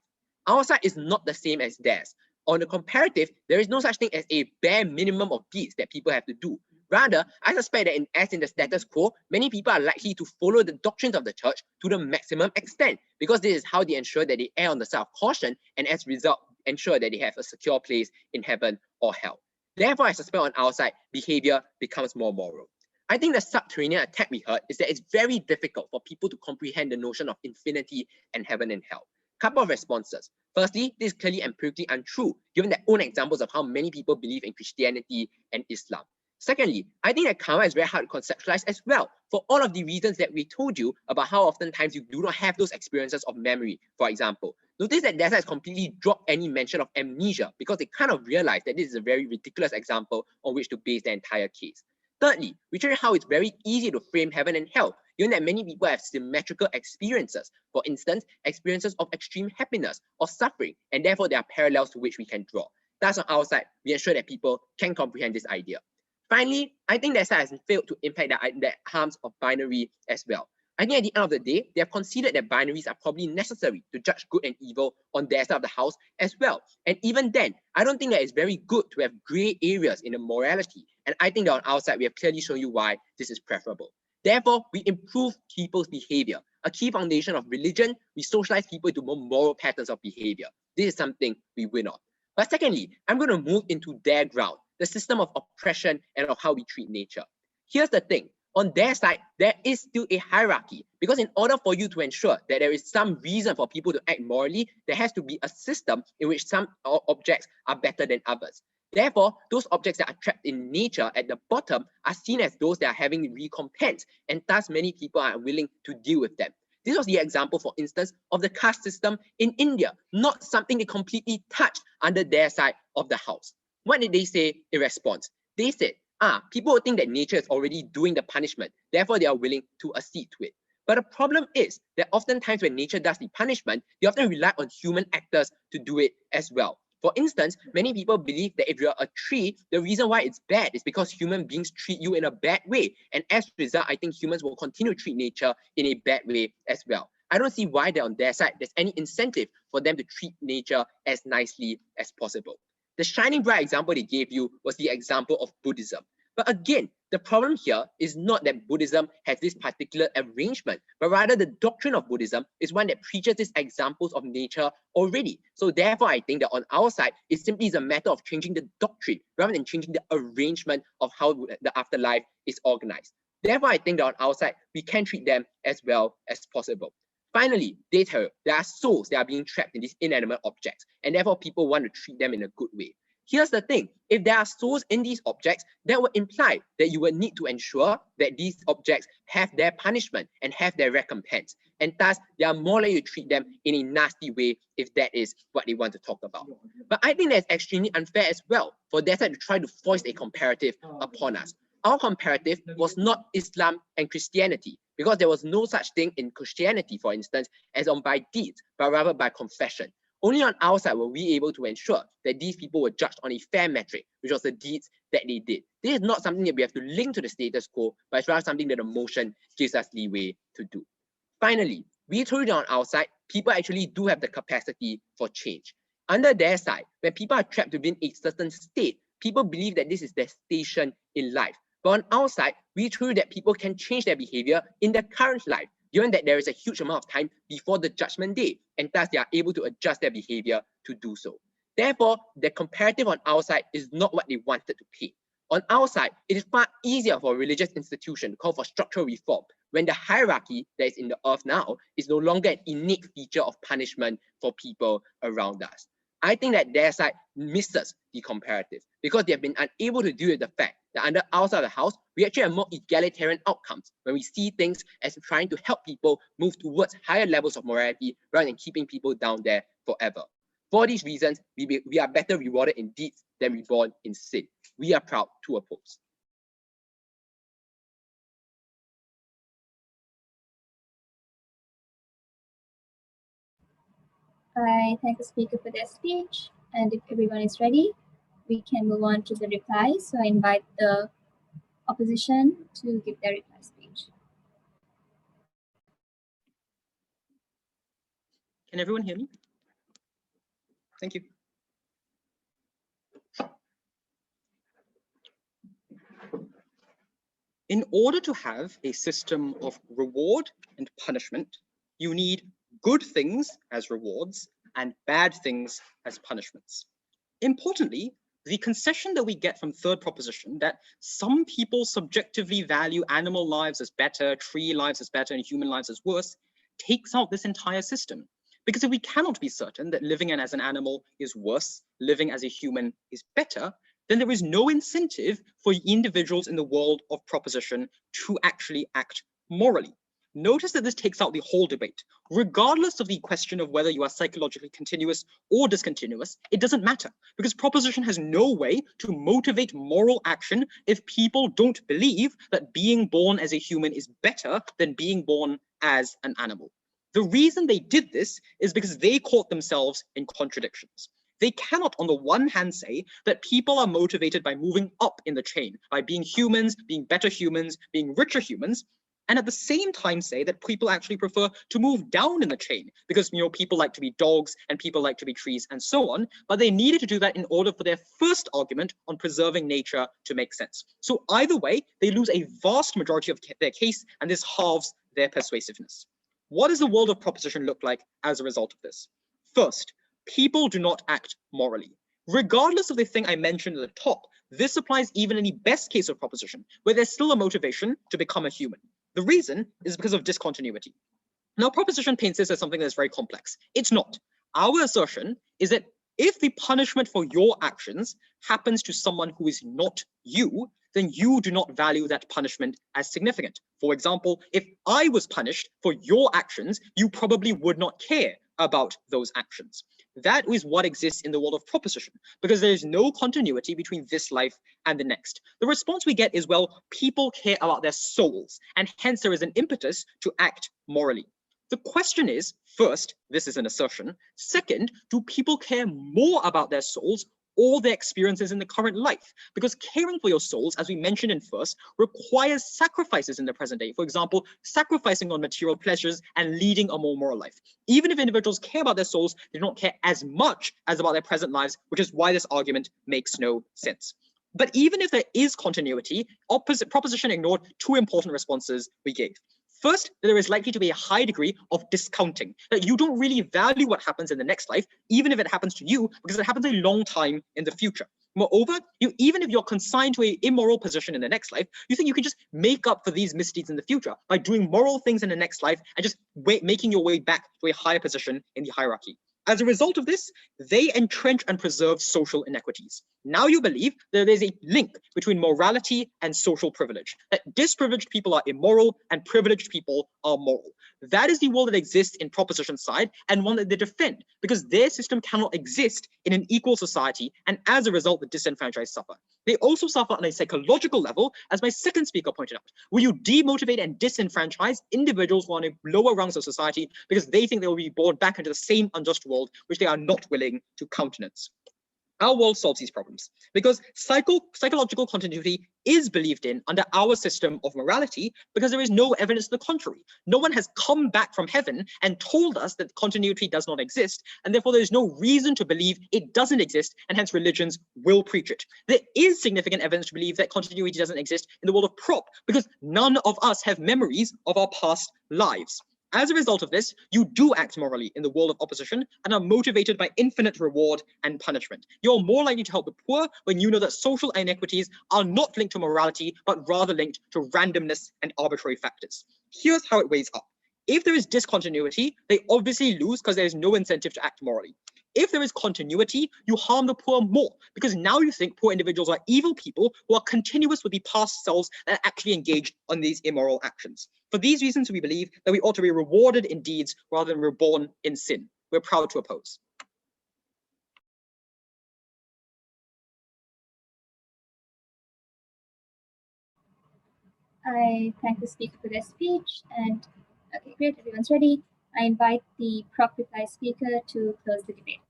Our side is not the same as theirs. On the comparative, there is no such thing as a bare minimum of deeds that people have to do. Rather, I suspect that as in the status quo, many people are likely to follow the doctrines of the church to the maximum extent, because this is how they ensure that they err on the side of caution, and as a result, ensure that they have a secure place in heaven or hell. Therefore, I suspect on our side, behavior becomes more moral. I think the subterranean attack we heard is that it's very difficult for people to comprehend the notion of infinity and heaven and hell. Couple of responses. Firstly, this is clearly empirically untrue, given their own examples of how many people believe in Christianity and Islam. Secondly, I think that karma is very hard to conceptualize as well, for all of the reasons that we told you about how oftentimes you do not have those experiences of memory, for example. Notice that DESA has completely dropped any mention of amnesia because they kind of realized that this is a very ridiculous example on which to base their entire case. Thirdly, we show you how it's very easy to frame heaven and hell, given that many people have symmetrical experiences. For instance, experiences of extreme happiness or suffering, and therefore there are parallels to which we can draw. Thus, on our side, we ensure that people can comprehend this idea. Finally, I think DESA has failed to impact the harms of binary as well. I think at the end of the day, they have conceded that binaries are probably necessary to judge good and evil on their side of the house as well. And even then, I don't think that it's very good to have gray areas in the morality. And I think that on our side, we have clearly shown you why this is preferable. Therefore, we improve people's behavior. A key foundation of religion, we socialize people into more moral patterns of behavior. This is something we win on. But secondly, I'm going to move into their ground, the system of oppression and of how we treat nature. Here's the thing. On their side, there is still a hierarchy, because in order for you to ensure that there is some reason for people to act morally, there has to be a system in which some objects are better than others. Therefore, those objects that are trapped in nature at the bottom are seen as those that are having recompense, and thus many people are willing to deal with them. This was the example, for instance, of the caste system in India, not something they completely touched under their side of the house. What did they say in response? They said, people would think that nature is already doing the punishment, therefore they are willing to accede to it. But the problem is that oftentimes when nature does the punishment, they often rely on human actors to do it as well. For instance, many people believe that if you're a tree, the reason why it's bad is because human beings treat you in a bad way. And as a result, I think humans will continue to treat nature in a bad way as well. I don't see why on their side, there's any incentive for them to treat nature as nicely as possible. The shining bright example they gave you was the example of Buddhism. But again, the problem here is not that Buddhism has this particular arrangement, but rather the doctrine of Buddhism is one that preaches these examples of nature already. So therefore, I think that on our side, it simply is a matter of changing the doctrine rather than changing the arrangement of how the afterlife is organized. Therefore, I think that on our side, we can treat them as well as possible. Finally, they tell you there are souls that are being trapped in these inanimate objects, and therefore people want to treat them in a good way. Here's the thing, if there are souls in these objects, that would imply that you would need to ensure that these objects have their punishment and have their recompense. And thus, they are more likely to treat them in a nasty way if that is what they want to talk about. But I think that's extremely unfair as well for their side to try to foist a comparative upon us. Our comparative was not Islam and Christianity, because there was no such thing in Christianity, for instance, as on by deeds, but rather by confession. Only on our side were we able to ensure that these people were judged on a fair metric, which was the deeds that they did. This is not something that we have to link to the status quo, but it's rather something that the motion gives us leeway to do. Finally, we told you that on our side, people actually do have the capacity for change. Under their side, when people are trapped within a certain state, people believe that this is their station in life. But on our side, we told you that people can change their behavior in their current life, given that there is a huge amount of time before the judgment day, and thus they are able to adjust their behavior to do so. Therefore, the comparative on our side is not what they wanted to pay. On our side, it is far easier for a religious institution to call for structural reform when the hierarchy that is in the earth now is no longer an innate feature of punishment for people around us. I think that their side misses the comparative because they have been unable to deal with the fact that under our side of the house, we actually have more egalitarian outcomes when we see things as trying to help people move towards higher levels of morality rather than keeping people down there forever. For these reasons, we are better rewarded in deeds than reborn in sin. We are proud to oppose. I thank the speaker for their speech, and if everyone is ready, we can move on to the reply. So I invite the opposition to give their reply speech. Can everyone hear me? Thank you. In order to have a system of reward and punishment, you need good things as rewards and bad things as punishments. Importantly, the concession that we get from third proposition that some people subjectively value animal lives as better, tree lives as better, and human lives as worse, takes out this entire system. Because if we cannot be certain that living as an animal is worse, living as a human is better, then there is no incentive for individuals in the world of proposition to actually act morally. Notice that this takes out the whole debate. Regardless of the question of whether you are psychologically continuous or discontinuous, it doesn't matter because proposition has no way to motivate moral action if people don't believe that being born as a human is better than being born as an animal. The reason they did this is because they caught themselves in contradictions. They cannot, on the one hand, say that people are motivated by moving up in the chain, by being humans, being better humans, being richer humans, and at the same time say that people actually prefer to move down in the chain because people like to be dogs and people like to be trees and so on, but they needed to do that in order for their first argument on preserving nature to make sense. So either way, they lose a vast majority of their case and this halves their persuasiveness. What does the world of proposition look like as a result of this? First, people do not act morally. Regardless of the thing I mentioned at the top, this applies even in the best case of proposition, where there's still a motivation to become a human. The reason is because of discontinuity. Now, proposition paints this as something that's very complex. It's not. Our assertion is that if the punishment for your actions happens to someone who is not you, then you do not value that punishment as significant. For example, if I was punished for your actions, you probably would not care about those actions. That is what exists in the world of proposition, because there is no continuity between this life and the next. The response we get is, well, people care about their souls, and hence there is an impetus to act morally. The question is, first, this is an assertion. Second, do people care more about their souls or their experiences in the current life? Because caring for your souls, as we mentioned in first, requires sacrifices in the present day. For example, sacrificing on material pleasures and leading a more moral life. Even if individuals care about their souls, they don't care as much as about their present lives, which is why this argument makes no sense. But even if there is continuity, proposition ignored two important responses we gave. First, that there is likely to be a high degree of discounting, that you don't really value what happens in the next life, even if it happens to you, because it happens a long time in the future. Moreover, even if you're consigned to an immoral position in the next life, you think you can just make up for these misdeeds in the future by doing moral things in the next life and just making your way back to a higher position in the hierarchy. As a result of this, they entrench and preserve social inequities. Now you believe that there's a link between morality and social privilege, that disprivileged people are immoral and privileged people are moral. That is the world that exists in proposition side and one that they defend because their system cannot exist in an equal society, and as a result, the disenfranchised suffer. They also suffer on a psychological level, as my second speaker pointed out, where you demotivate and disenfranchise individuals who are on lower rungs of society because they think they will be born back into the same unjust world which they are not willing to countenance. Our world solves these problems because psychological continuity is believed in under our system of morality because there is no evidence to the contrary. No one has come back from heaven and told us that continuity does not exist, and therefore there is no reason to believe it doesn't exist, and hence religions will preach it. There is significant evidence to believe that continuity doesn't exist in the world of prop because none of us have memories of our past lives. As a result of this, you do act morally in the world of opposition and are motivated by infinite reward and punishment. You're more likely to help the poor when you know that social inequities are not linked to morality, but rather linked to randomness and arbitrary factors. Here's how it weighs up. If there is discontinuity, they obviously lose because there is no incentive to act morally. If there is continuity, you harm the poor more because now you think poor individuals are evil people who are continuous with the past selves that actually engaged on these immoral actions. For these reasons, we believe that we ought to be rewarded in deeds rather than reborn in sin. We're proud to oppose. I thank the speaker for their speech, and okay, great, everyone's ready. I invite the prop reply speaker to close the debate.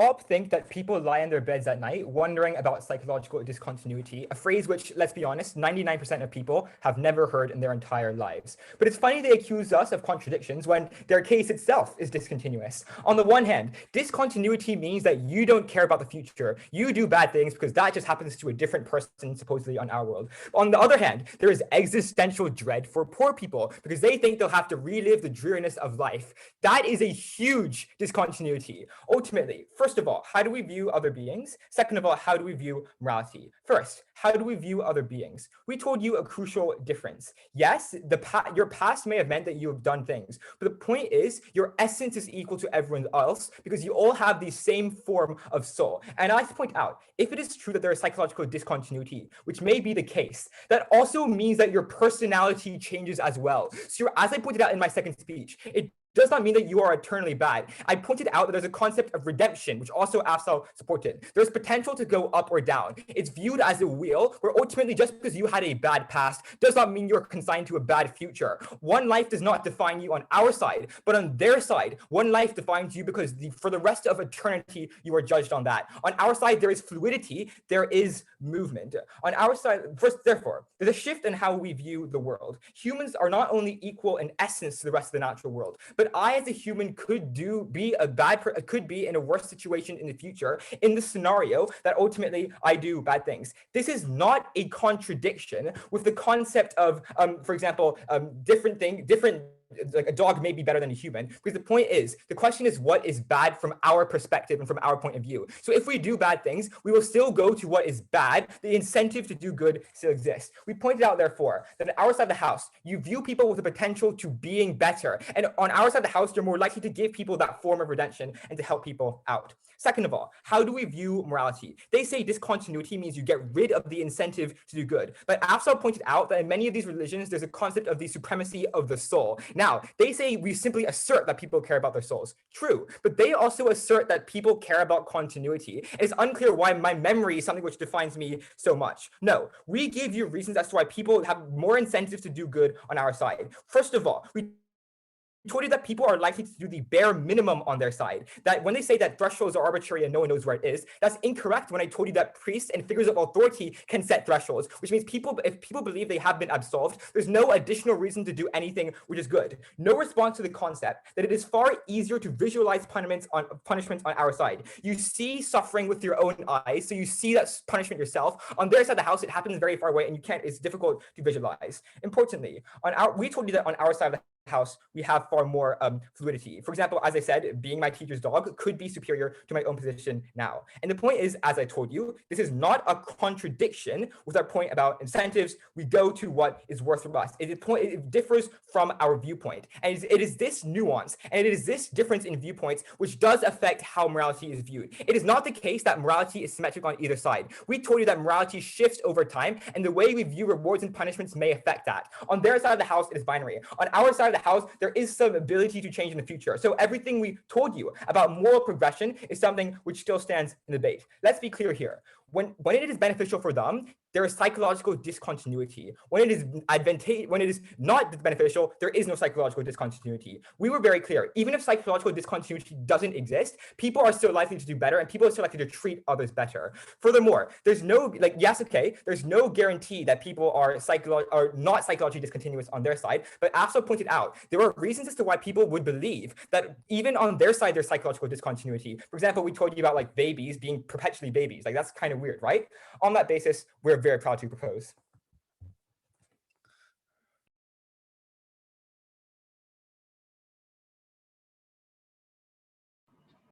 Op think that people lie in their beds at night wondering about psychological discontinuity, a phrase which, let's be honest, 99% of people have never heard in their entire lives. But it's funny they accuse us of contradictions when their case itself is discontinuous. On the one hand, discontinuity means that you don't care about the future. You do bad things because that just happens to a different person supposedly on our world. On the other hand, there is existential dread for poor people because they think they'll have to relive the dreariness of life. That is a huge discontinuity. Ultimately, first of all, how do we view other beings? Second of all, how do we view morality? First, how do we view other beings? We told you a crucial difference. Yes, your past may have meant that you have done things, but the point is your essence is equal to everyone else because you all have the same form of soul. And I like to point out, if it is true that there is psychological discontinuity, which may be the case, that also means that your personality changes as well. So as I pointed out in my second speech, it does not mean that you are eternally bad. I pointed out that there's a concept of redemption, which also Afsal supported. There's potential to go up or down. It's viewed as a wheel, where ultimately just because you had a bad past does not mean you're consigned to a bad future. One life does not define you on our side, but on their side, one life defines you because for the rest of eternity, you are judged on that. On our side, there is fluidity, there is movement. On our side, first, therefore, there's a shift in how we view the world. Humans are not only equal in essence to the rest of the natural world, but I, as a human, could be in a worse situation in the future in the scenario that ultimately I do bad things. This is not a contradiction with the concept of, for example, like a dog may be better than a human, because the question is what is bad from our perspective and from our point of view. So if we do bad things, we will still go to what is bad. The incentive to do good still exists. We pointed out, therefore, that on our side of the house, you view people with the potential to being better. And on our side of the house, you're more likely to give people that form of redemption and to help people out. Second of all, how do we view morality? They say discontinuity means you get rid of the incentive to do good. But Afsal pointed out that in many of these religions, there's a concept of the supremacy of the soul. Now, they say we simply assert that people care about their souls. True, but they also assert that people care about continuity. It's unclear why my memory is something which defines me so much. No, we give you reasons as to why people have more incentives to do good on our side. First of all, we told you that people are likely to do the bare minimum on their side. That when they say that thresholds are arbitrary and no one knows where it is, that's incorrect when I told you that priests and figures of authority can set thresholds, which means if people believe they have been absolved, there's no additional reason to do anything which is good. No response to the concept that it is far easier to visualize punishments on our side. You see suffering with your own eyes, so you see that punishment yourself. On their side of the house, it happens very far away and it's difficult to visualize. Importantly, we told you that on our side of the house, we have far more fluidity. For example, as I said, being my teacher's dog could be superior to my own position now. And the point is, as I told you, this is not a contradiction with our point about incentives. We go to what is worth for us. It differs from our viewpoint. And it is this nuance, and it is this difference in viewpoints which does affect how morality is viewed. It is not the case that morality is symmetric on either side. We told you that morality shifts over time, and the way we view rewards and punishments may affect that. On their side of the house, it is binary. On our side of the house, there is some ability to change in the future. So everything we told you about moral progression is something which still stands in debate. Let's be clear here. When it is beneficial for them, there is psychological discontinuity. When it is not beneficial, there is no psychological discontinuity. We were very clear. Even if psychological discontinuity doesn't exist, people are still likely to do better, and people are still likely to treat others better. Furthermore, there's no there's no guarantee that people are not psychologically discontinuous on their side. But also pointed out, there are reasons as to why people would believe that even on their side, there's psychological discontinuity. For example, we told you about like babies being perpetually babies. Like that's kind of weird, right? On that basis, we're very proud to propose.